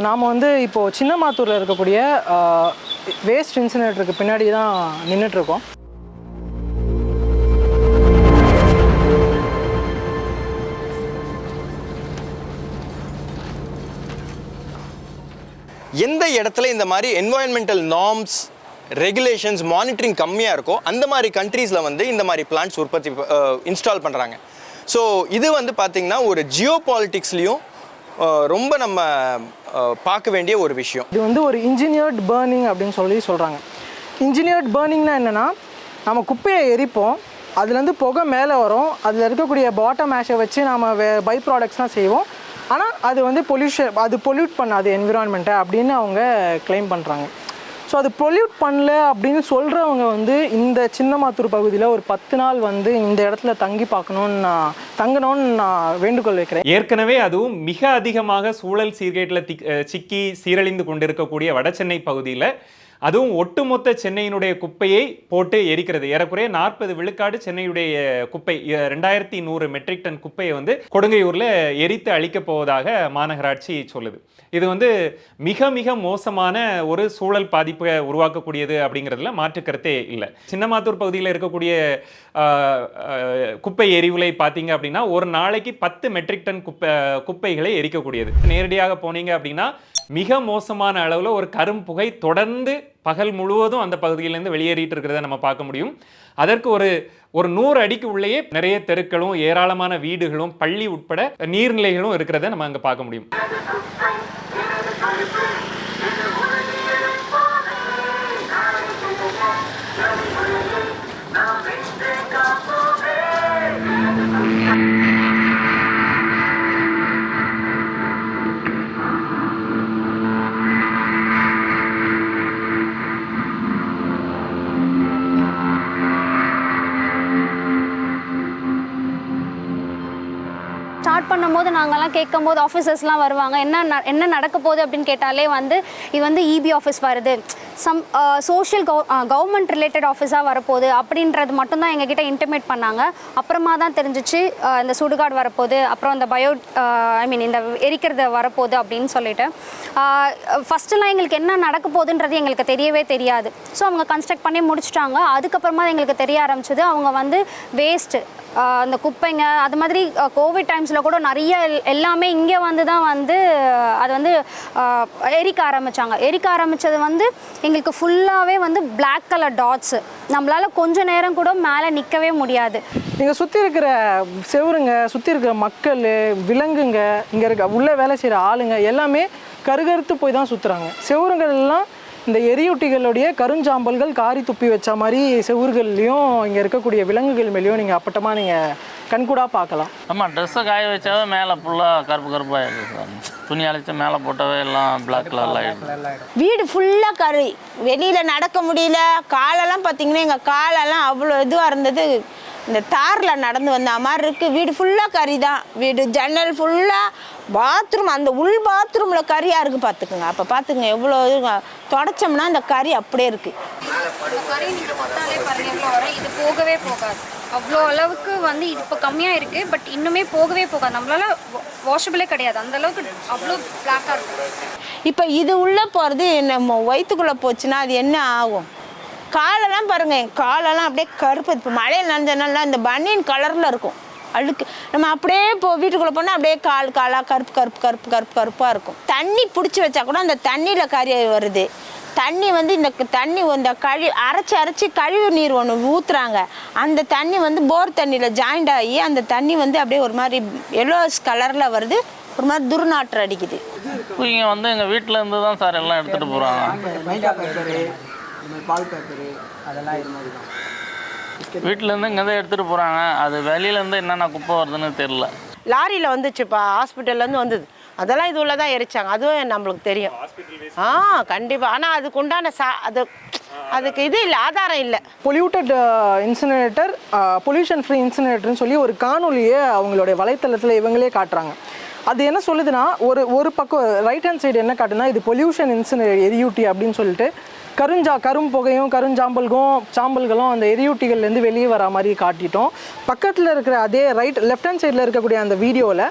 நாம் வந்து இப்போது சின்னமாத்தூரில் இருக்கக்கூடிய வேஸ்ட் இன்சினரேட்டருக்கு பின்னாடி தான் நின்றுட்டுருக்கோம். எந்த இடத்துல இந்த மாதிரி என்வாயன்மெண்டல் நார்ம்ஸ் ரெகுலேஷன்ஸ் மானிட்டரிங் கம்மியாக இருக்கோ அந்த மாதிரி கண்ட்ரீஸில் வந்து இந்த மாதிரி பிளான்ட்ஸ் உற்பத்தி இன்ஸ்டால் பண்ணுறாங்க. ஸோ இது வந்து பார்த்திங்கன்னா ஒரு ஜியோ பாலிட்டிக்ஸ்லேயும் ரொம்ப நம்ம பார்க்க வேண்டிய ஒரு விஷயம். இது வந்து ஒரு இன்ஜினியர்ட் பர்னிங் அப்படின்னு சொல்கிறாங்க. இன்ஜினியர்ட் பர்னிங்னா என்னென்னா, நம்ம குப்பையை எரிப்போம், அதுலேருந்து புகை மேலே வரும், அதில் இருக்கக்கூடிய பாட்டம் ஆஷை வச்சு நம்ம பை ப்ராடக்ட்ஸ்லாம் செய்வோம். ஆனால் அது வந்து பொல்யூட் பண்ணாது என்விரான்மெண்ட்டை அப்படின்னு அவங்க கிளைம் பண்ணுறாங்க. ஸோ அது பொல்யூட் பண்ணல அப்படின்னு சொல்கிறவங்க வந்து இந்த சின்னமாத்தூர் பகுதியில் ஒரு 10 நாள் வந்து இந்த இடத்துல தங்கணும்னு நான் வேண்டுகோள் வைக்கிறேன். ஏற்கனவே அதுவும் மிக அதிகமாக சூழல் சீர்கேட்டில் சிக்கி சீரழிந்து கொண்டிருக்கக்கூடிய வடசென்னை பகுதியில் அதுவும் ஒட்டுமொத்த சென்னையினுடைய குப்பையை போட்டு எரிக்கிறது. ஏறக்குறைய 40 விழுக்காடு சென்னையுடைய குப்பை 2100 மெட்ரிக் டன் குப்பையை வந்து கொடுங்கையூரில் எரித்து அழிக்கப் போவதாக மாநகராட்சி சொல்லுது. இது வந்து மிக மிக மோசமான ஒரு சூழல் பாதிப்பை உருவாக்கக்கூடியது அப்படிங்கிறதுல மாற்று கருத்தே இல்லை. சின்னமாத்தூர் பகுதியில் இருக்கக்கூடிய குப்பை எரிவுலை பார்த்தீங்க அப்படின்னா ஒரு நாளைக்கு 10 மெட்ரிக் டன் குப்பைகளை எரிக்கக்கூடியது. நேரடியாக போனீங்க அப்படின்னா மிக மோசமான அளவில் ஒரு கரும்புகை தொடர்ந்து பகல் முழுவதும் அந்த பகுதியிலேருந்து வெளியேறிட்டு இருக்கிறத நம்ம பார்க்க முடியும். அதற்கு ஒரு 100 அடிக்கு உள்ளேயே நிறைய தெருக்களும் ஏராளமான வீடுகளும் பள்ளி உட்பட நீர்நிலைகளும் இருக்கிறத நம்ம அங்கே பார்க்க முடியும். ஸ்டார்ட் பண்ணும்போது நாங்கள்லாம் கேட்கும்போது ஆஃபீஸர்ஸ்லாம் வருவாங்க, என்ன நடக்க போகுது அப்படின்னு கேட்டாலே வந்து இது வந்து இபி ஆஃபீஸ் வருது, சோஷியல் கவர்மெண்ட் ரிலேட்டட் ஆஃபீஸாக வரப்போகுது அப்படின்றது மட்டும்தான் எங்ககிட்ட இன்டிமேட் பண்ணாங்க. அப்புறமா தான் தெரிஞ்சிச்சு இந்த சுடுகாடு வரப்போகுது, அப்புறம் இந்த இந்த எரிக்கிறது வரப்போகுது அப்படின்னு சொல்லிட்டு. ஃபஸ்ட்டுலாம் எங்களுக்கு என்ன நடக்க போகுதுன்றது எங்களுக்கு தெரியவே தெரியாது. ஸோ அவங்க கன்ஸ்ட்ரக்ட் பண்ணி முடிச்சுட்டாங்க. அதுக்கப்புறமா எங்களுக்கு தெரிய ஆரம்பிச்சது அவங்க வந்து வேஸ்ட்டு அந்த குப்பைங்க அது மாதிரி கோவிட் டைம்ஸில் கூட நிறைய எல்லாமே இங்கே வந்து தான் வந்து அது வந்து எரிக்க ஆரம்பித்தது வந்து எங்களுக்கு ஃபுல்லாகவே வந்து பிளாக் கலர் டாட்ஸு. நம்மளால் கொஞ்ச நேரம் கூட மேலே நிற்கவே முடியாது. நீங்கள் சுற்றி இருக்கிற செவருங்க, சுற்றி இருக்கிற மக்கள், விலங்குங்க, இங்கே இருக்க உள்ளே வேலை செய்கிற ஆளுங்க எல்லாமே கருகருத்து போய் தான் சுற்றுறாங்க. செவருங்கள்லாம் இந்த எரியூட்டிகளுடைய கருஞ்சாம்பல்கள் காரி துப்பி வச்ச மாதிரி செவுர்கள்லையும் இங்கே இருக்கக்கூடிய விலங்குகள் மேலேயும் நீங்கள் அப்பட்டமாக நீங்கள் கண்கூடாக பார்க்கலாம். ஆமாம், ட்ரெஸ்ஸை காய வச்சாவே மேலே ஃபுல்லாக கருப்பாகிடுது சார். துணி அழைச்சா மேலே போட்டவே எல்லாம் பிளாக் கலரில் ஆகிடுது. வீடு ஃபுல்லாக கறி, வெளியில் நடக்க முடியல. காலெல்லாம் பார்த்தீங்கன்னா எங்கள் காலெல்லாம் அவ்வளோ இதுவாக இருந்தது. இந்த தாரில் நடந்து வந்த மாதிரி இருக்குது. வீடு ஃபுல்லாக கறி தான். வீடு ஜன்னல் ஃபுல்லாக, பாத்ரூம் அந்த உள் பாத்ரூமில் கறியாக இருக்குது பார்த்துக்குங்க. அப்போ பார்த்துங்க எவ்வளோ தொடச்சோம்னா இந்த கறி அப்படியே இருக்குது. இது போகவே போகாது. அவ்வளோ அளவுக்கு வந்து இது இப்போ கம்மியாக இருக்குது, பட் இன்னுமே போகவே போகாது. நம்மளால வாஷபிளே கிடையாது, அந்த அளவுக்கு அவ்வளோ பிளாக்காக இருக்குது. இப்போ இது உள்ளே போகிறது நம்ம வயிற்றுக்குள்ளே போச்சுன்னா அது என்ன ஆகும்? காலெல்லாம் பாருங்கள், என் காலெல்லாம் அப்படியே கருப்பு. இப்போ மழையில் நனைஞ்சனால இந்த பனியன் கலரில் இருக்கும் அழுக்கு. நம்ம அப்படியே வீட்டுக்குள்ளே போனால் அப்படியே காலாக கருப்பாக இருக்கும். தண்ணி பிடிச்சி வச்சா கூட அந்த தண்ணியில் கறி வருது. தண்ணி வந்து இந்த அரைச்சி கழிவு நீர் ஒன்று ஊற்றுறாங்க. அந்த தண்ணி வந்து போர் தண்ணியில் ஜாயிண்ட் ஆகி அந்த தண்ணி வந்து அப்படியே ஒரு மாதிரி எல்லோஸ் கலரில் வருது, ஒரு மாதிரி துர்நாற்றம் அடிக்குது. இங்கே வந்து எங்கள் வீட்டில் இருந்து தான் சார் எல்லாம் எடுத்துகிட்டு போகிறாங்க. பால் பேப்பரு அதெல்லாம் இது மாதிரி தான் வீட்டிலேருந்து இங்கே தான் எடுத்துகிட்டு போகிறாங்க. அது வெளியிலேருந்து என்னென்ன குப்பை வருதுன்னு தெரில. லாரியில் வந்துச்சுப்பா, ஹாஸ்பிட்டல்லேருந்து வந்தது. அதெல்லாம் இது உள்ள தான் எரிச்சாங்க. அதுவும் நம்மளுக்கு தெரியும். கண்டிப்பாக. ஆனால் அதுக்கு உண்டான அதுக்கு இது இல்லை, ஆதாரம் இல்லை. பொல்யூட்டட் இன்சினரேட்டர், பொல்யூஷன் ஃப்ரீ இன்சினரேட்டர்னு சொல்லி ஒரு காணொலியை அவங்களுடைய வலைத்தளத்தில் இவங்களே காட்டுறாங்க. அது என்ன சொல்லுதுன்னா, ஒரு பக்கம் ரைட் ஹேண்ட் சைடு என்ன காட்டுனா, இது பொல்யூஷன் இன்சினரேட்டர் எரியூட்டி அப்படின்னு சொல்லிட்டு கரும் புகையும் சாம்பல்களும் அந்த எரியூட்டிகள்லேருந்து வெளியே வர மாதிரி காட்டிட்டோம். பக்கத்தில் இருக்கிற அதே லெஃப்ட் ஹேண்ட் சைடில் இருக்கக்கூடிய அந்த வீடியோவில்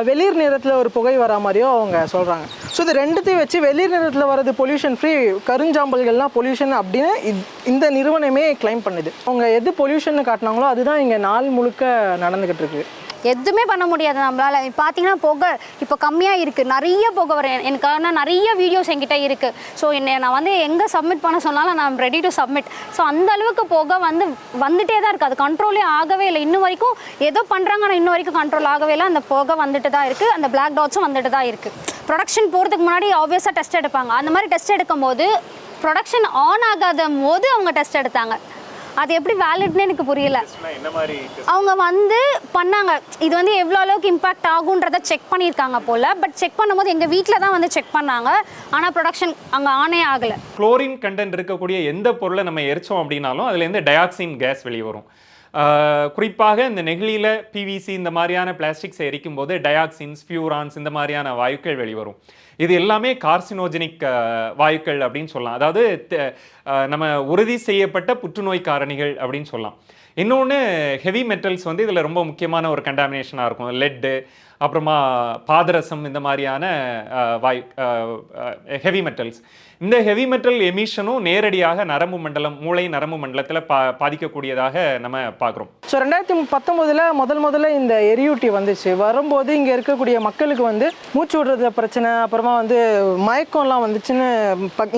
வெளிர் நிறத்தில் ஒரு புகை வர மாதிரியோ அவங்க சொல்கிறாங்க. ஸோ இது ரெண்டுத்தையும் வச்சு வெளிர் நிறத்தில் வர்றது பொல்யூஷன் ஃப்ரீ, கருஞ்சாம்பல்கள்லாம் பொல்யூஷன் அப்படின்னு இந்த நிறுவனமே கிளைம் பண்ணுது. அவங்க எது பொல்யூஷன் காட்டினாங்களோ அதுதான் இங்கே நாள் முழுக்க நடந்துக்கிட்டு இருக்கு. எதுவுமே பண்ண முடியாது நம்மளால். பார்த்தீங்கன்னா புகை இப்போ கம்மியாக இருக்குது, நிறைய புகை வரும். எனக்கான நிறைய வீடியோஸ் என்கிட்ட இருக்குது. ஸோ நான் வந்து எங்கே சப்மிட் பண்ண சொன்னாலும் நான் ரெடி டு சப்மிட். ஸோ அந்த அளவுக்கு புகை வந்துட்டே தான் இருக்குது. அது கண்ட்ரோலே ஆகவே இல்லை இன்னும் வரைக்கும். ஏதோ பண்ணுறாங்க ஆனால் இன்னும் வரைக்கும் கண்ட்ரோல் ஆகவே இல்லை. அந்த புகை வந்துட்டு தான் இருக்குது, அந்த பிளாக் டாட்ஸும் வந்துட்டு தான் இருக்குது. ப்ரொடக்ஷன் போகிறதுக்கு முன்னாடி ஆப்வியஸாக டெஸ்ட் எடுப்பாங்க. அந்த மாதிரி டெஸ்ட் எடுக்கும் போது ப்ரொடக்ஷன் ஆன் ஆகாத போது அவங்க டெஸ்ட் எடுத்தாங்க. அது எப்படி வேலிட்னு எனக்கு புரியல. அவங்க வந்து பண்ணாங்க, இது வந்து எவ்வளோ அளவுக்கு இம்பாக்ட் ஆகுன்றதை செக் பண்ணியிருக்காங்க போல். பட் செக் பண்ணும்போது எங்கள் வீட்டில் தான் வந்து செக் பண்ணாங்க. ஆனால் ப்ரொடக்ஷன் அங்கே ஆனே ஆகலை. குளோரின் கண்டென்ட் இருக்கக்கூடிய எந்த பொருளை நம்ம எரிச்சோம் அப்படின்னாலும் அதுலேருந்து டயாக்சின் கேஸ் வெளியே வரும். குறிப்பாக இந்த நெகிழியில் பிவிசி இந்த மாதிரியான பிளாஸ்டிக்ஸை எரிக்கும் போது டயாக்சின்ஸ், ஃபியூரான்ஸ் இந்த மாதிரியான வாயுக்கள் வெளிவரும். இது எல்லாமே கார்சினோஜெனிக் வாயுக்கள் அப்படின்னு சொல்லலாம். அதாவது நம்ம உறுதி செய்யப்பட்ட புற்றுநோய் காரணிகள் அப்படின்னு சொல்லலாம். இன்னொன்று ஹெவி மெட்டல்ஸ் வந்து இதில் ரொம்ப முக்கியமான ஒரு கண்டாமினேஷனாக இருக்கும். லெட்டு, அப்புறமா பாதரசம் இந்த மாதிரியான ஹெவி மெட்டல்ஸ். இந்த ஹெவி மெட்டல் எமிஷனும் நேரடியாக நரம்பு மண்டலம், மூளை நரம்பு மண்டலத்தில் பாதிக்கக்கூடியதாக நம்ம பார்க்குறோம். ஸோ 2019 முதல்ல இந்த எரியூட்டி வந்துச்சு. வரும்போது இங்கே இருக்கக்கூடிய மக்களுக்கு வந்து மூச்சு விடுறது பிரச்சனை, அப்புறமா வந்து மயக்கம்லாம் வந்துச்சுன்னு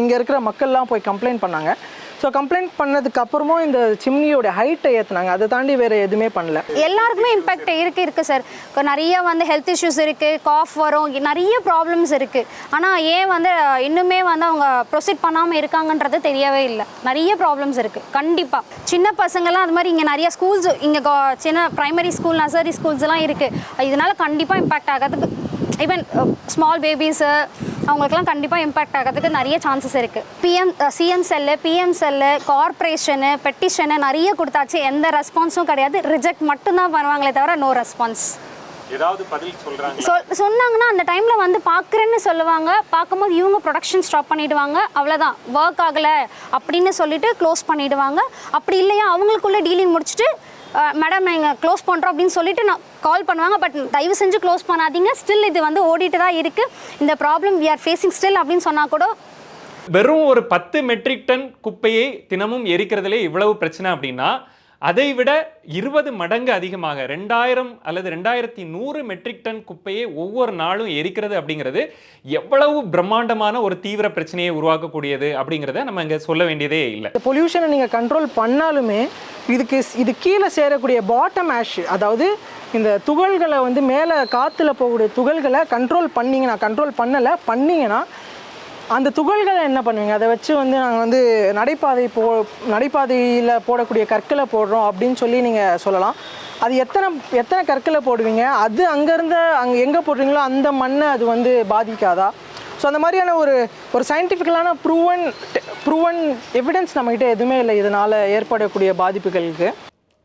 இங்கே இருக்கிற மக்கள்லாம் போய் கம்ப்ளைண்ட் பண்ணாங்க. ஸோ கம்ப்ளைண்ட் பண்ணதுக்கு அப்புறமும் இந்த சிம்னியோட ஹைட்டை ஏற்றுனாங்க. அதை தாண்டி வேறு எதுவுமே பண்ணல. எல்லாருக்குமே இம்பேக்ட் இருக்குது சார். இப்போ நிறைய வந்து ஹெல்த் இஷ்யூஸ் இருக்குது, காஃப் வரும், நிறைய ப்ராப்ளம்ஸ் இருக்குது. ஆனால் ஏன் வந்து இன்னுமே வந்து அவங்க ப்ரொசீட் பண்ணாமல் இருக்காங்கன்றது தெரியவே இல்லை. நிறைய ப்ராப்ளம்ஸ் இருக்குது கண்டிப்பாக. சின்ன பசங்கள்லாம் அது மாதிரி இங்கே நிறைய ஸ்கூல்ஸ், இங்கே சின்ன ப்ரைமரி ஸ்கூல், நர்சரி ஸ்கூல்ஸ்லாம் இருக்குது. இதனால் கண்டிப்பாக இம்பேக்ட் ஆகிறதுக்கு, ஈவன் ஸ்மால் பேபிஸு அவங்களுக்குலாம் கண்டிப்பாக இம்பேக்ட் ஆகிறதுக்கு நிறைய சான்சஸ் இருக்குது. CM cell, PM cell, corporation, petition நிறைய கொடுத்தாச்சு. எந்த ரெஸ்பான்ஸும் கிடையாது. ரிஜெக்ட் மட்டும்தான் பண்ணுவாங்களே தவிர நோ ரெஸ்பான்ஸ். ஏதாவது பதில் சொல்கிறாங்க சொன்னாங்கன்னா அந்த டைமில் வந்து பார்க்குறேன்னு சொல்லுவாங்க. பார்க்கும்போது இவங்க ப்ரொடக்ஷன் ஸ்டாப் பண்ணிவிடுவாங்க. அவ்வளோதான், ஒர்க் ஆகலை அப்படின்னு சொல்லிட்டு க்ளோஸ் பண்ணிவிடுவாங்க. அப்படி இல்லையா அவங்களுக்குள்ளே டீலிங் முடிச்சுட்டு மேடம் நாங்கள் க்ளோஸ் பண்ணுறோம் அப்படின்னு சொல்லிட்டு நான் கால் பண்ணுவாங்க. பட் தயவு செஞ்சு க்ளோஸ் பண்ணாதீங்க, ஸ்டில் இது வந்து ஓடிட்டு தான் இருக்குது, இந்த problem we are facing still அப்படின்னு சொன்னால் கூட. வெறும் ஒரு 10 மெட்ரிக் டன் குப்பையை தினமும் எரிக்கிறதுலே இவ்வளவு பிரச்சனை அப்படின்னா அதை விட 20 மடங்கு அதிகமாக 2000 அல்லது 2100 மெட்ரிக் டன் குப்பையை ஒவ்வொரு நாளும் எரிக்கிறது அப்படிங்கிறது எவ்வளவு பிரம்மாண்டமான ஒரு தீவிர பிரச்சனையை உருவாக்கக்கூடியது அப்படிங்கிறத நம்ம இங்கே சொல்ல வேண்டியதே இல்லை. பொல்யூஷனை நீங்கள் கண்ட்ரோல் பண்ணாலுமே இது கீழே சேரக்கூடிய பாட்டம் ஆஷ், அதாவது இந்த துகள்களை வந்து மேலே காற்றுல போகக்கூடிய துகள்களை கண்ட்ரோல் பண்ணீங்கன்னா அந்த துகள்களை என்ன பண்ணுவீங்க? அதை வச்சு வந்து நாங்கள் வந்து நடைபாதையில் போடக்கூடிய கற்களை போடுறோம் அப்படின்னு சொல்லி நீங்கள் சொல்லலாம். அது எத்தனை கற்களை போடுவீங்க? அது அங்கேருந்து அங்கே எங்கே போடுறீங்களோ அந்த மண்ணை அது வந்து பாதிக்காதா? ஸோ அந்த மாதிரியான ஒரு சயின்டிஃபிக்கலான ப்ரூவன் எவிடன்ஸ் நம்மகிட்ட எதுவுமே இல்லை இதனால் ஏற்படக்கூடிய பாதிப்புகளுக்கு.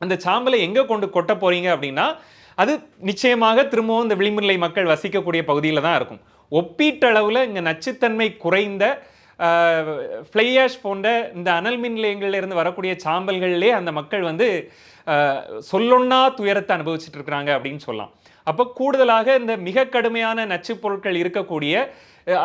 அந்த சாம்பலை எங்கே கொண்டு கொட்ட போகிறீங்க அப்படின்னா அது நிச்சயமாக திரும்பவும் இந்த விளிம்புநிலை மக்கள் வசிக்கக்கூடிய பகுதியில் தான் இருக்கும். ஒப்பீட்டளவில் இங்கே நச்சுத்தன்மை குறைந்த ஃப்ளையாஷ் போன்ற இந்த அனல் மின் நிலையங்கள்லேருந்து வரக்கூடிய சாம்பல்கள்லேயே அந்த மக்கள் வந்து சொல்லொன்னா துயரத்தை அனுபவிச்சுட்டு இருக்கிறாங்க அப்படின்னு சொல்லலாம். அப்போ கூடுதலாக இந்த மிக கடுமையான நச்சு பொருட்கள் இருக்கக்கூடிய,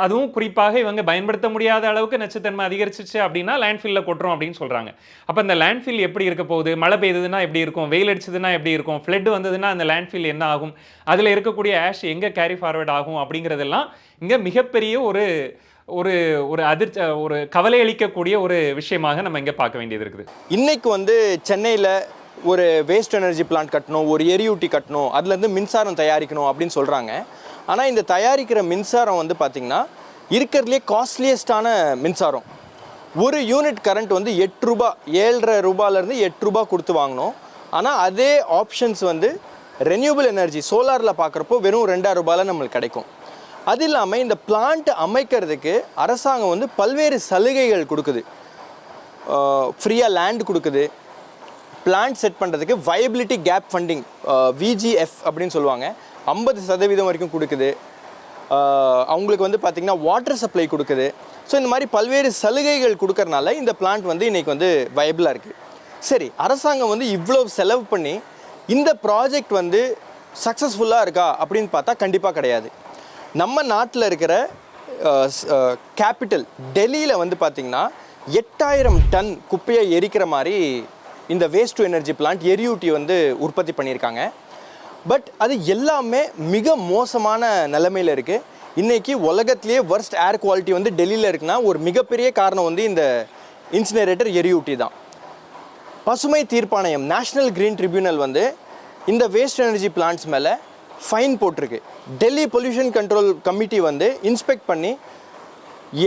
அதுவும் குறிப்பாக இவங்க பயன்படுத்த முடியாத அளவுக்கு நச்சுத்தன்மை அதிகரிச்சிச்சு அப்படின்னா லேண்ட்ஃபில்லில் கொட்டுறோம் அப்படின்னு சொல்கிறாங்க. அப்போ இந்த லேண்ட்ஃபில் எப்படி இருக்க போகுது? மழை பெய்யுதுன்னா எப்படி இருக்கும்? வெயில் அடிச்சதுன்னா எப்படி இருக்கும்? ஃப்ளட் வந்ததுன்னா அந்த லேண்ட்ஃபில் என்ன ஆகும்? அதில் இருக்கக்கூடிய ஆஷ் எங்கே கேரி ஃபார்வர்ட் ஆகும்? அப்படிங்கிறதெல்லாம் இங்கே மிகப்பெரிய ஒரு கவலை அளிக்கக்கூடிய ஒரு விஷயமாக நம்ம இங்கே பார்க்க வேண்டியது இருக்குது. இன்னைக்கு வந்து சென்னையில் ஒரு வேஸ்ட் எனர்ஜி பிளான்ட் கட்டணும், ஒரு எரியூட்டி கட்டணும், அதுலேருந்து மின்சாரம் தயாரிக்கணும் அப்படின்னு சொல்கிறாங்க. ஆனால் இந்த தயாரிக்கிற மின்சாரம் வந்து பார்த்திங்கன்னா இருக்கிறதுலே காஸ்ட்லியஸ்டான மின்சாரம். ஒரு யூனிட் கரண்ட் வந்து 8 ரூபா, 7.5 ரூபாயிலேருந்து 8 ரூபா கொடுத்து வாங்கணும். ஆனால் அதே ஆப்ஷன்ஸ் வந்து ரெனியூபிள் எனர்ஜி சோலாரில் பார்க்குறப்போ வெறும் 2 ரூபாயில் நம்மளுக்கு கிடைக்கும். அது இல்லாமல் இந்த பிளான்ட் அமைக்கிறதுக்கு அரசாங்கம் வந்து பல்வேறு சலுகைகள் கொடுக்குது. ஃப்ரீயாக லேண்ட் கொடுக்குது. பிளான்ட் செட் பண்ணுறதுக்கு வயபிலிட்டி கேப் ஃபண்டிங், VGF அப்படின்னு சொல்லுவாங்க, 50% வரைக்கும் கொடுக்குது. அவங்களுக்கு வந்து பார்த்திங்கன்னா வாட்டர் சப்ளை கொடுக்குது. ஸோ இந்த மாதிரி பல்வேறு சலுகைகள் கொடுக்கறனால இந்த பிளான்ட் வந்து இன்றைக்கி வந்து வயபிளாக இருக்குது. சரி, அரசாங்கம் வந்து இவ்வளோ செலவு பண்ணி இந்த ப்ராஜெக்ட் வந்து சக்ஸஸ்ஃபுல்லாக இருக்கா அப்படின்னு பார்த்தா கண்டிப்பாக கிடையாது. நம்ம நாட்டில் இருக்கிற கேபிட்டல் டெல்லியில் வந்து பார்த்திங்கன்னா 8000 டன் குப்பையை எரிக்கிற மாதிரி இந்த வேஸ்ட் டு எனர்ஜி பிளான்ட் எரியூட்டி வந்து உற்பத்தி பண்ணியிருக்காங்க. பட் அது எல்லாமே மிக மோசமான நிலைமையில் இருக்குது. இன்றைக்கி உலகத்திலேயே வர்ஸ்ட் ஏர் குவாலிட்டி வந்து டெல்லியில் இருக்குன்னா ஒரு மிகப்பெரிய காரணம் வந்து இந்த இன்சினரேட்டர் எரியூட்டி தான். பசுமை தீர்ப்பாணையம் நேஷ்னல் கிரீன் ட்ரிபியூனல் வந்து இந்த வேஸ்ட் எனர்ஜி பிளான்ட்ஸ் மேலே ஃபைன் போட்டிருக்கு. டெல்லி பொல்யூஷன் கண்ட்ரோல் கமிட்டி வந்து இன்ஸ்பெக்ட் பண்ணி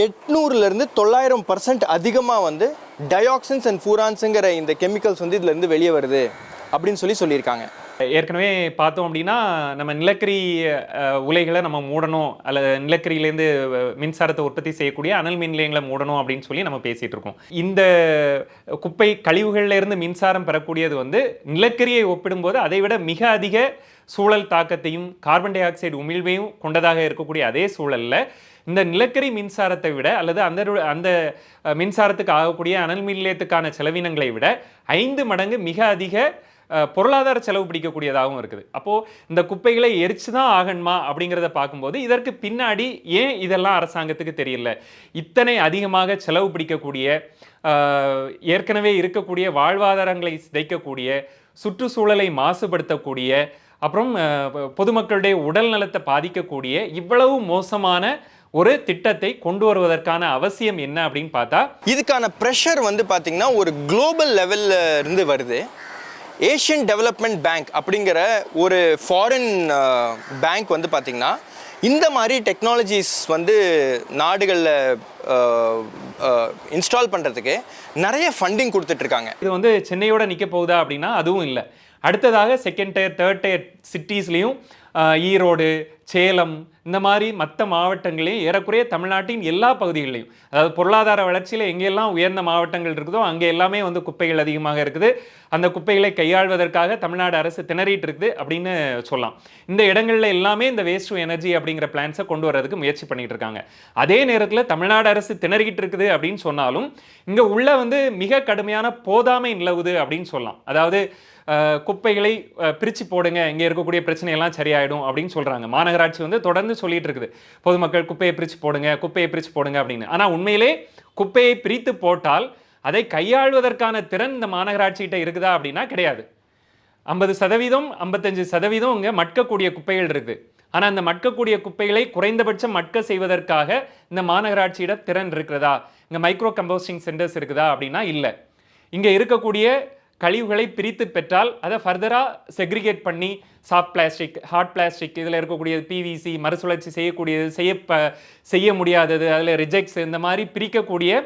800லேருந்து 900% அதிகமாக வந்து டயாக்சின்ஸ் அண்ட் ஃபூரான்ஸுங்கிற இந்த கெமிக்கல்ஸ் வந்து இதுலேருந்து வெளியே வருது அப்படின்னு சொல்லியிருக்காங்க. ஏற்கனவே பார்த்தோம் அப்படின்னா நம்ம நிலக்கரி உலைகளை நம்ம மூடணும், அல்லது நிலக்கரியிலேருந்து மின்சாரத்தை உற்பத்தி செய்யக்கூடிய அனல் மின் நிலையங்களை மூடணும் அப்படின்னு சொல்லி நம்ம பேசிகிட்டு இருக்கோம். இந்த குப்பை கழிவுகள்லேருந்து மின்சாரம் பெறக்கூடியது வந்து நிலக்கரியை ஒப்பிடும்போது அதை விட மிக அதிக சூழல் தாக்கத்தையும் கார்பன் டை ஆக்சைடு உமிழ்வையும் கொண்டதாக இருக்கக்கூடிய அதே சூழலில் இந்த நிலக்கரி மின்சாரத்தை விட அல்லது அந்த மின்சாரத்துக்கு ஆகக்கூடிய அனல் மின் நிலையத்துக்கான செலவினங்களை விட 5 மடங்கு மிக அதிக பொருளாதார செலவு பிடிக்கக்கூடியதாகவும் இருக்குது. அப்போது இந்த குப்பைகளை எரிச்சு தான் ஆகணுமா அப்படிங்கிறத பார்க்கும்போது இதற்கு பின்னாடி ஏன் இதெல்லாம் அரசாங்கத்துக்கு தெரியல? இத்தனை அதிகமாக செலவு பிடிக்கக்கூடிய, ஏற்கனவே இருக்கக்கூடிய வாழ்வாதாரங்களை சிதைக்கக்கூடிய, சுற்றுச்சூழலை மாசுபடுத்தக்கூடிய, அப்புறம் பொதுமக்களுடைய உடல் நலத்தை பாதிக்கக்கூடிய இவ்வளவு மோசமான ஒரு திட்டத்தை கொண்டு வருவதற்கான அவசியம் என்ன அப்படின்னு பார்த்தா, இதுக்கான ப்ரெஷர் வந்து பார்த்திங்கன்னா ஒரு குளோபல் லெவலில் இருந்து வருது. ஏஷியன் டெவலப்மெண்ட் பேங்க் அப்படிங்கிற ஒரு ஃபாரின் பேங்க் வந்து பார்த்திங்கன்னா இந்த மாதிரி டெக்னாலஜிஸ் வந்து நாடுகளில் இன்ஸ்டால் பண்ணுறதுக்கு நிறைய ஃபண்டிங் கொடுத்துட்ருக்காங்க. இது வந்து சென்னையோட நிற்க போகுதா அப்படின்னா அதுவும் இல்லை. அடுத்ததாக செகண்ட் டயர், தேர்ட் டயர் சிட்டிஸ்லேயும் ஈரோடு, சேலம் இந்த மாதிரி மற்ற மாவட்டங்களையும் ஏறக்குறைய தமிழ்நாட்டின் எல்லா பகுதிகளிலையும், அதாவது பொருளாதார வளர்ச்சியில் எங்கெல்லாம் உயர்ந்த மாவட்டங்கள் இருக்குதோ அங்கே எல்லாமே வந்து குப்பைகள் அதிகமாக இருக்குது. அந்த குப்பைகளை கையாள்வதற்காக தமிழ்நாடு அரசு திணறிட்டு இருக்குது அப்படின்னு சொல்லலாம். இந்த இடங்கள்ல எல்லாமே இந்த வேஸ்ட் டு எனர்ஜி அப்படிங்கிற பிளான்ஸை கொண்டு வர்றதுக்கு முயற்சி பண்ணிட்டு இருக்காங்க. அதே நேரத்தில் தமிழ்நாடு அரசு திணறிக்கிட்டு இருக்குது அப்படின்னு சொன்னாலும் இங்கே உள்ள வந்து மிக கடுமையான போதாமை நிலவுது அப்படின்னு சொல்லலாம். அதாவது குப்பைகளை பிரித்து போடுங்க, இங்கே இருக்கக்கூடிய பிரச்சனையெல்லாம் சரியாயிடும் அப்படின்னு சொல்கிறாங்க. மாநகராட்சி வந்து தொடர்ந்து சொல்லிட்டு இருக்குது, பொதுமக்கள் குப்பையை பிரித்து போடுங்க, குப்பையை பிரித்து போடுங்க அப்படின்னு. ஆனால் உண்மையிலே குப்பையை பிரித்து போட்டால் அதை கையாள்வதற்கான திறன் இந்த மாநகராட்சிகிட்ட இருக்குதா அப்படின்னா கிடையாது. 50%, 55% இங்கே மட்கக்கூடிய குப்பைகள் இருக்குது. ஆனால் அந்த மட்கக்கூடிய குப்பைகளை குறைந்தபட்சம் மட்க செய்வதற்காக இந்த மாநகராட்சியிட திறன் இருக்கிறதா? இங்கே மைக்ரோ கம்போஸ்டிங் சென்டர்ஸ் இருக்குதா அப்படின்னா இல்லை. இங்கே இருக்கக்கூடிய கழிவுகளை பிரித்து பெற்றால் அதை ஃபர்தராக செக்ரிகேட் பண்ணி சாஃப்ட் பிளாஸ்டிக், ஹார்ட் பிளாஸ்டிக், இதில் இருக்கக்கூடியது பிவிசி, மறுசுழற்சி செய்யக்கூடியது, செய்ய முடியாதது, அதில் ரிஜெக்ட்ஸ், இந்த மாதிரி பிரிக்கக்கூடிய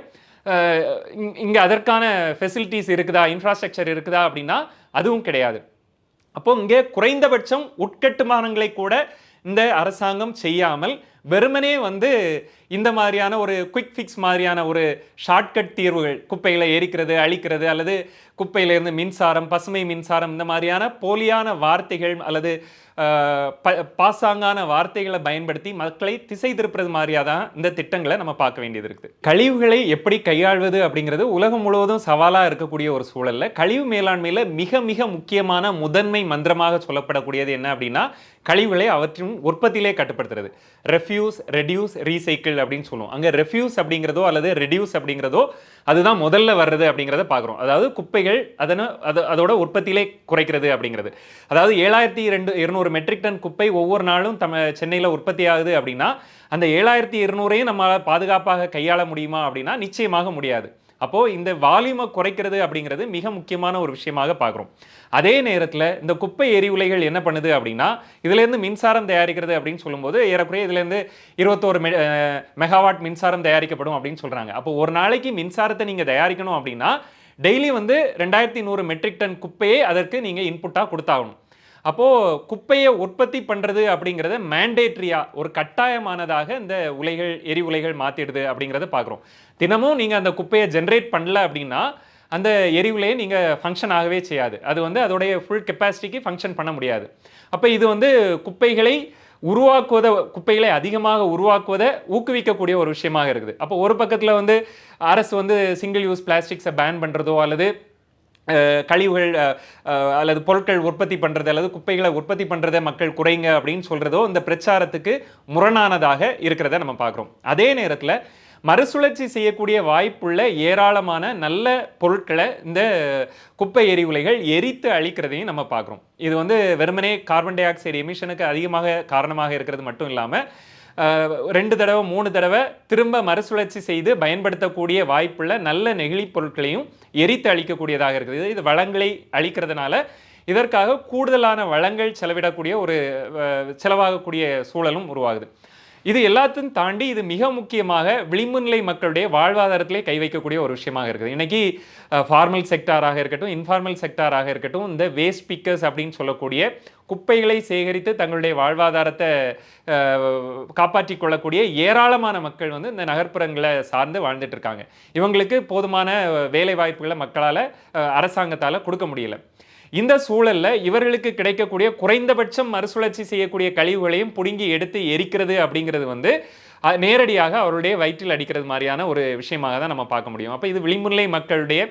இங்கே அதற்கான ஃபெசிலிட்டிஸ் இருக்குதா, இன்ஃப்ராஸ்ட்ரக்சர் இருக்குதா அப்படின்னா அதுவும் கிடையாது. அப்போ இங்கே குறைந்தபட்சம் உட்கட்டுமானங்களை கூட இந்த அரசாங்கம் செய்யாமல் வெறுமனே வந்து இந்த மாதிரியான ஒரு குயிக் ஃபிக்ஸ் மாதிரியான ஒரு ஷார்ட்கட் தீர்வுகள், குப்பைகளை எரிக்கிறது, அழிக்கிறது, அல்லது குப்பையிலேருந்து மின்சாரம், பசுமை மின்சாரம், இந்த மாதிரியான போலியான வார்த்தைகள் அல்லது பாசாங்கான வார்த்தைகளை பயன்படுத்தி மக்களை திசை திருப்புறது மாதிரியாக தான் இந்த திட்டங்களை நம்ம பார்க்க வேண்டியது இருக்குது. கழிவுகளை எப்படி கையாள்வது அப்படிங்கிறது உலகம் முழுவதும் சவாலாக இருக்கக்கூடிய ஒரு சூழலில் கழிவு மேலாண்மையில் மிக மிக முக்கியமான முதன்மை மந்திரமாக சொல்லப்படக்கூடியது என்ன அப்படின்னா கழிவுகளை அவற்றின் உற்பத்தியிலே கட்டுப்படுத்துறது. ரெஃப்யூஸ், ரெடியூஸ், ரீசைக்கிள் அப்படின்னு சொல்லுவோம். அங்கே ரெஃப்யூஸ் அப்படிங்கிறதோ அல்லது ரெடியூஸ் அப்படிங்கிறதோ அதுதான் முதல்ல வர்றது அப்படிங்கிறத பார்க்குறோம். அதாவது குப்பைகள் அதோட உற்பத்தியிலே குறைக்கிறது அப்படிங்கிறது. அதாவது 7200 மெட்ரிக் டன் குப்பை ஒவ்வொரு நாளும் சென்னையில் உற்பத்தி ஆகுது அப்படின்னா அந்த 7200ஐயும் நம்மளால் பாதுகாப்பாக கையாள முடியுமா அப்படின்னா நிச்சயமாக முடியாது. அப்போது இந்த வால்யூமை குறைக்கிறது அப்படிங்கிறது மிக முக்கியமான ஒரு விஷயமாக பார்க்குறோம். அதே நேரத்தில் இந்த குப்பை எரிவுலைகள் என்ன பண்ணுது அப்படின்னா இதுலேருந்து மின்சாரம் தயாரிக்கிறது அப்படின்னு சொல்லும்போது ஏறக்குறைய இதுலேருந்து 21 மெகாவாட் மின்சாரம் தயாரிக்கப்படும் அப்படின்னு சொல்கிறாங்க. அப்போ ஒரு நாளைக்கு மின்சாரத்தை நீங்கள் தயாரிக்கணும் அப்படின்னா டெய்லி வந்து 2100 மெட்ரிக் டன் குப்பையை அதற்கு நீங்கள் இன்புட்டாக கொடுத்தாகணும். அப்போது குப்பையை உற்பத்தி பண்ணுறது அப்படிங்கிறத மேண்டேட்ரியாக ஒரு கட்டாயமானதாக இந்த எரி உலைகள் மாற்றிடுது அப்படிங்கிறத பார்க்குறோம். தினமும் நீங்கள் அந்த குப்பையை ஜென்ரேட் பண்ணல அப்படின்னா அந்த எரிவுலையை நீங்கள் ஃபங்க்ஷன் ஆகவே செய்யாது. அது வந்து அதோடைய ஃபுல் கெப்பாசிட்டிக்கு ஃபங்க்ஷன் பண்ண முடியாது. அப்போ இது வந்து குப்பைகளை குப்பைகளை அதிகமாக உருவாக்குவதை ஊக்குவிக்கக்கூடிய ஒரு விஷயமாக இருக்குது. அப்போ ஒரு பக்கத்தில் வந்து அரசு வந்து சிங்கிள் யூஸ் பிளாஸ்டிக்ஸை பேன் பண்ணுறதோ அல்லது கழிவுகள் அல்லது பொருட்கள் உற்பத்தி பண்ணுறது அல்லது குப்பைகளை உற்பத்தி பண்ணுறதை மக்கள் குறைங்க அப்படின்னு சொல்கிறதோ இந்த பிரச்சாரத்துக்கு முரணானதாக இருக்கிறத நம்ம பார்க்குறோம். அதே நேரத்தில் மறுசுழற்சி செய்யக்கூடிய வாய்ப்புள்ள ஏராளமான நல்ல பொருட்களை இந்த குப்பை எரிவுலைகள் எரித்து அழிக்கிறதையும் நம்ம பார்க்குறோம். இது வந்து வெறுமனே கார்பன் டை ஆக்சைடு எமிஷனுக்கு அதிகமாக காரணமாக இருக்கிறது மட்டும் இல்லாமல் 2 தடவை 3 தடவை திரும்ப மறுசுழற்சி செய்து பயன்படுத்தக்கூடிய வாய்ப்புள்ள நல்ல நெகிழி பொருட்களையும் எரித்து அழிக்கக்கூடியதாக இருக்குது. இது வளங்களை அழிக்கிறதுனால இதற்காக கூடுதலான வளங்கள் செலவிடக்கூடிய ஒரு செலவாகக்கூடிய சூழலும் உருவாகுது. இது எல்லாத்தையும் தாண்டி இது மிக முக்கியமாக விளிம்பு நிலை மக்களுடைய வாழ்வாதாரத்திலே கை வைக்கக்கூடிய ஒரு விஷயமாக இருக்குது. இன்னைக்கு ஃபார்மல் செக்டாராக இருக்கட்டும், இன்ஃபார்மல் செக்டாராக இருக்கட்டும், இந்த வேஸ்ட் பிக்கர்ஸ் அப்படின்னு சொல்லக்கூடிய குப்பைகளை சேகரித்து தங்களுடைய வாழ்வாதாரத்தை காப்பாற்றிக் கொள்ளக்கூடிய ஏராளமான மக்கள் வந்து இந்த நகர்ப்புறங்களை சார்ந்து வாழ்ந்துட்டு இருக்காங்க. இவங்களுக்கு போதுமான வேலை வாய்ப்புகளை மக்களால் அரசாங்கத்தால் கொடுக்க முடியல. இந்த சூழல்ல இவர்களுக்கு கிடைக்கக்கூடிய குறைந்தபட்சம் மறுசுழற்சி செய்யக்கூடிய கழிவுகளையும் புடுங்கி எடுத்து எரிக்கிறது அப்படிங்கிறது வந்து நேரடியாக அவருடைய வயிற்றில் அடிக்கிறது மாதிரியான ஒரு விஷயமாக தான் நம்ம பார்க்க முடியும். அப்போ இது விளிம்புநிலை மக்களுடைய,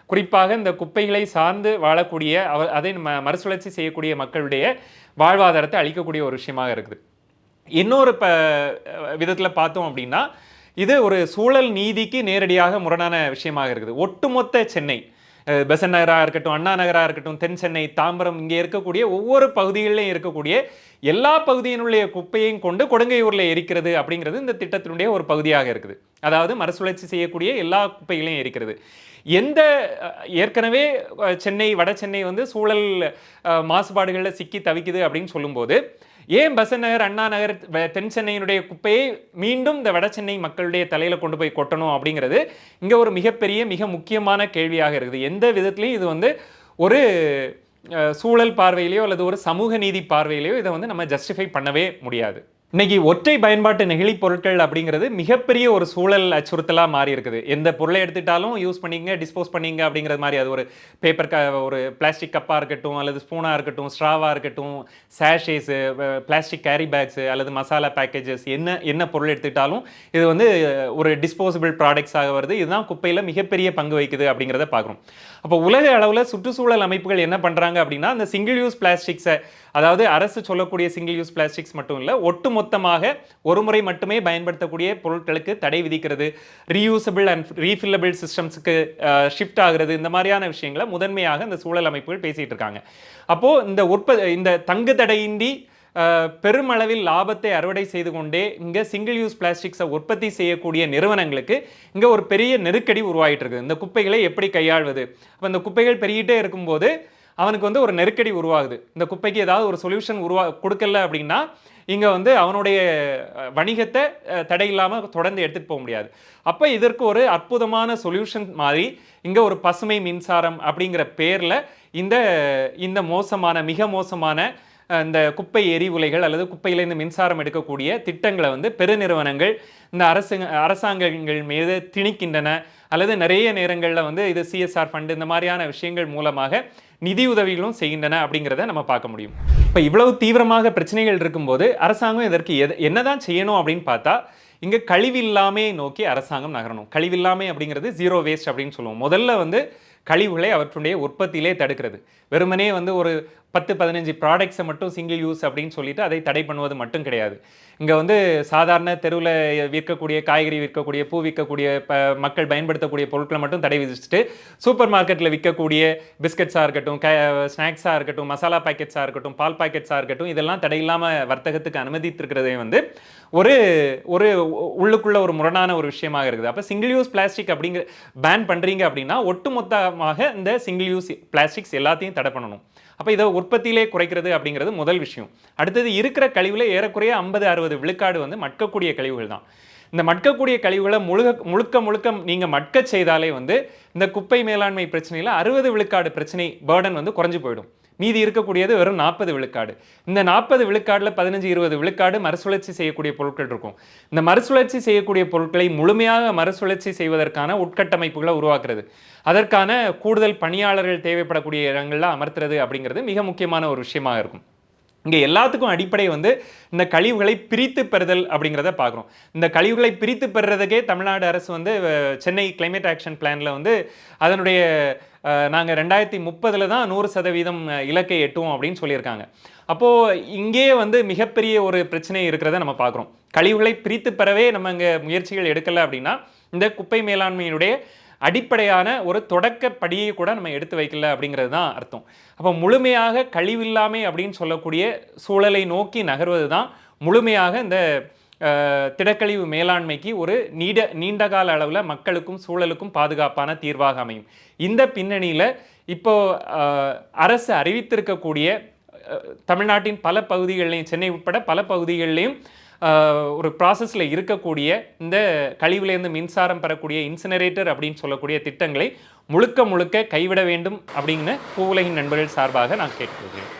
குறிப்பாக இந்த குப்பைகளை சார்ந்து வாழக்கூடிய அதை மறுசுழற்சி செய்யக்கூடிய மக்களுடைய வாழ்வாதாரத்தை அளிக்கக்கூடிய ஒரு விஷயமாக இருக்குது. இன்னொரு விதத்தில் பார்த்தோம் அப்படின்னா இது ஒரு சூழல் நீதிக்கு நேரடியாக முரணான விஷயமாக இருக்குது. ஒட்டுமொத்த சென்னை, பெசன்ட் நகராக இருக்கட்டும், அண்ணா நகராக இருக்கட்டும், தென் சென்னை, தாம்பரம், இங்கே இருக்கக்கூடிய ஒவ்வொரு பகுதிகளிலும் இருக்கக்கூடிய எல்லா பகுதியினுடைய குப்பையையும் கொண்டு கொடுங்கையூரில் எரிக்கிறது அப்படிங்கிறது இந்த திட்டத்தினுடைய ஒரு பகுதியாக இருக்குது. அதாவது மறுசுழற்சி செய்யக்கூடிய எல்லா குப்பைகளையும் எரிக்கிறது. ஏற்கனவே சென்னை, வட சென்னை வந்து சூழல் மாசுபாடுகளில் சிக்கி தவிக்குது அப்படின்னு சொல்லும்போது ஏன் பெசன்ட் நகர், அண்ணா நகர், தென் சென்னையினுடைய குப்பையை மீண்டும் இந்த வட சென்னை மக்களுடைய தலையில் கொண்டு போய் கொட்டணும் அப்படிங்கிறது இங்கே ஒரு மிகப்பெரிய மிக முக்கியமான கேள்வியாக இருக்குது. எந்த விதத்துலையும் இது வந்து ஒரு சூழல் பார்வையிலையோ அல்லது ஒரு சமூக நீதி பார்வையிலையோ இதை வந்து நம்ம ஜஸ்டிஃபை பண்ணவே முடியாது. இன்னைக்கு ஒற்றை பயன்பாட்டு நெகிழி பொருட்கள் அப்படிங்கிறது மிகப்பெரிய ஒரு சூழல் அச்சுறுத்தலாக மாறி இருக்குது. எந்த பொருளை எடுத்துட்டாலும் யூஸ் பண்ணிங்க, டிஸ்போஸ் பண்ணிங்க அப்படிங்கிறது மாதிரி. அது ஒரு பேப்பர் ஒரு பிளாஸ்டிக் கப்பாக இருக்கட்டும், அல்லது ஸ்பூனாக இருக்கட்டும், ஸ்ட்ராவாக இருக்கட்டும், சேஷேஸு, பிளாஸ்டிக் கேரி பேக்ஸு அல்லது மசாலா பேக்கேஜஸ், என்ன பொருள் எடுத்துக்கிட்டாலும் இது வந்து ஒரு டிஸ்போசபிள் ப்ராடக்ட்ஸாக வருது. இதுதான் குப்பையில் மிகப்பெரிய பங்கு வகிக்குது அப்படிங்கிறத பார்க்குறோம். அப்போ உலக அளவில் சுற்றுச்சூழல் அமைப்புகள் என்ன பண்ணுறாங்க அப்படின்னா அந்த சிங்கிள் யூஸ் பிளாஸ்டிக்ஸை, அதாவது அரசு சொல்லக்கூடிய சிங்கிள் யூஸ் பிளாஸ்டிக்ஸ் மட்டும் இல்லை, ஒட்டுமொத்தமாக ஒரு முறை மட்டுமே பயன்படுத்தக்கூடிய பொருட்களுக்கு தடை விதிக்கிறது, ரீயூசபிள் அண்ட் ரீஃபில்லபிள் சிஸ்டம்ஸுக்கு ஷிஃப்ட் ஆகிறது, இந்த மாதிரியான விஷயங்களை முதன்மையாக இந்த சூழல் அமைப்புகள் பேசிகிட்டு இருக்காங்க. அப்போது இந்த தங்கு தடையின்றி பெருமளவில் லாபத்தை அறுவடை செய்து கொண்டே இங்கே சிங்கிள் யூஸ் பிளாஸ்டிக்ஸை உற்பத்தி செய்யக்கூடிய நிறுவனங்களுக்கு இங்கே ஒரு பெரிய நெருக்கடி உருவாகிட்டு இருக்குது. இந்த குப்பைகளை எப்படி கையாள்வது? அப்போ இந்த குப்பைகள் பெருகிட்டே இருக்கும்போது அவனுக்கு வந்து ஒரு நெருக்கடி உருவாகுது. இந்த குப்பைக்கு ஏதாவது ஒரு சொல்யூஷன் கொடுக்கல அப்படின்னா இங்கே வந்து அவனுடைய வணிகத்தை தடையில்லாமல் தொடர்ந்து எடுத்துகிட்டு போக முடியாது. அப்போ இதற்கு ஒரு அற்புதமான சொல்யூஷன் மாதிரி இங்கே ஒரு பசுமை மின்சாரம் அப்படிங்கிற பேரில் இந்த மிக மோசமான இந்த குப்பை எரிவுலைகள் அல்லது குப்பையிலேருந்து மின்சாரம் எடுக்கக்கூடிய திட்டங்களை வந்து பெருநிறுவனங்கள் இந்த அரசாங்கங்கள் மீது திணிக்கின்றன. அல்லது நிறைய நேரங்களில் வந்து இது CSR ஃபண்டு இந்த மாதிரியான விஷயங்கள் மூலமாக நிதியுதவிகளும் செய்கின்றன அப்படிங்கிறத நம்ம பார்க்க முடியும். இப்போ இவ்வளவு தீவிரமாக பிரச்சனைகள் இருக்கும்போது அரசாங்கம் இதற்கு என்னதான் செய்யணும் அப்படின்னு பார்த்தா இங்கே கழிவில்லாமை நோக்கி அரசாங்கம் நகரணும். கழிவில்லாமை அப்படிங்கிறது ஜீரோ வேஸ்ட் அப்படின்னு சொல்லுவோம். முதல்ல வந்து கழிவுகளை அவற்றுடைய உற்பத்தியிலே தடுக்கிறது. வெறுமனே வந்து ஒரு 10-15 ப்ராடக்ட்ஸை மட்டும் சிங்கிள் யூஸ் அப்படின்னு சொல்லிட்டு அதை தடை பண்ணுவது மட்டும் கிடையாது. இங்கே வந்து சாதாரண தெருவில் விற்கக்கூடிய காய்கறி விற்கக்கூடிய, பூ விற்கக்கூடிய, மக்கள் பயன்படுத்தக்கூடிய பொருட்களை மட்டும் தடை விதிச்சுட்டு சூப்பர் மார்க்கெட்டில் விற்கக்கூடிய பிஸ்கட்ஸாக இருக்கட்டும், ஸ்நாக்ஸாக இருக்கட்டும், மசாலா பேக்கெட்ஸாக இருக்கட்டும், பால் பேக்கெட்ஸாக இருக்கட்டும், இதெல்லாம் தடையில்லாமல் வர்த்தகத்துக்கு அனுமதித்திருக்கிறதே வந்து ஒரு உள்ளுக்குள்ள ஒரு முரணான ஒரு விஷயமாக இருக்குது. அப்போ சிங்கிள் யூஸ் பிளாஸ்டிக் அப்படிங்கிற பேன் பண்ணுறீங்க அப்படின்னா ஒட்டுமொத்தமாக இந்த சிங்கிள் யூஸ் பிளாஸ்டிக்ஸ் எல்லாத்தையும் தடை பண்ணணும். அப்போ இதை உற்பத்தியிலே குறைக்கிறது அப்படிங்கிறது முதல் விஷயம். அடுத்தது இருக்கிற கழிவுல ஏறக்குறைய 50-60 விழுக்காடு வந்து மட்கக்கூடிய கழிவுகள் தான். இந்த மட்கக்கூடிய கழிவுகளை முழுக்க நீங்கள் மட்க செய்தாலே வந்து இந்த குப்பை மேலாண்மை பிரச்சனையில் 60 விழுக்காடு பிரச்சனை பேர்டன் வந்து குறைஞ்சு போயிடும். மீதி இருக்கக்கூடியது வெறும் 40 விழுக்காடு. இந்த 40 விழுக்காடில் 15-20 விழுக்காடு மறுசுழற்சி செய்யக்கூடிய பொருட்கள் இருக்கும். இந்த மறுசுழற்சி செய்யக்கூடிய பொருட்களை முழுமையாக மறுசுழற்சி செய்வதற்கான உட்கட்டமைப்புகளை உருவாக்குறது, அதற்கான கூடுதல் பணியாளர்கள் தேவைப்படக்கூடிய இடங்களில் அமர்த்துறது அப்படிங்கிறது மிக முக்கியமான ஒரு விஷயமாக இருக்கும். இங்கே எல்லாத்துக்கும் அடிப்படை வந்து இந்த கழிவுகளை பிரித்து பெறுதல் அப்படிங்கிறத பார்க்குறோம். இந்த கழிவுகளை பிரித்து பெறுறதுக்கே தமிழ்நாடு அரசு வந்து சென்னை கிளைமேட் ஆக்ஷன் பிளானில் வந்து அதனுடைய நாங்கள் 2030 தான் 100% இலக்கை எட்டுவோம் அப்படின்னு சொல்லியிருக்காங்க. அப்போது இங்கே வந்து மிகப்பெரிய ஒரு பிரச்சனை இருக்கிறத நம்ம பார்க்குறோம். கழிவுகளை பிரித்து பெறவே நம்ம இங்கே முயற்சிகள் எடுக்கலை அப்படின்னா இந்த குப்பை மேலாண்மையினுடைய அடிப்படையான ஒரு தொடக்க படியை கூட நம்ம எடுத்து வைக்கல அப்படிங்கிறது தான் அர்த்தம். அப்போ முழுமையாக கழிவில்லாமை அப்படின்னு சொல்லக்கூடிய சூழலை நோக்கி நகர்வது தான் முழுமையாக இந்த திடக்கழிவு மேலாண்மைக்கு ஒரு நீண்டகால அளவில் மக்களுக்கும் சூழலுக்கும் பாதுகாப்பான தீர்வாக அமையும். இந்த பின்னணியில் இப்போ அரசு அறிவித்திருக்கக்கூடிய தமிழ்நாட்டின் பல பகுதிகளிலையும், சென்னை உட்பட பல பகுதிகளிலையும் ஒரு ப்ராசஸில் இருக்கக்கூடிய இந்த கழிவுலேருந்து மின்சாரம் பெறக்கூடிய இன்சினரேட்டர் அப்படின்னு சொல்லக்கூடிய திட்டங்களை முழுக்க கைவிட வேண்டும் அப்படின்னு பூவுலகின் நண்பர்கள் சார்பாக நான் கேட்டுக்கொள்கிறேன்.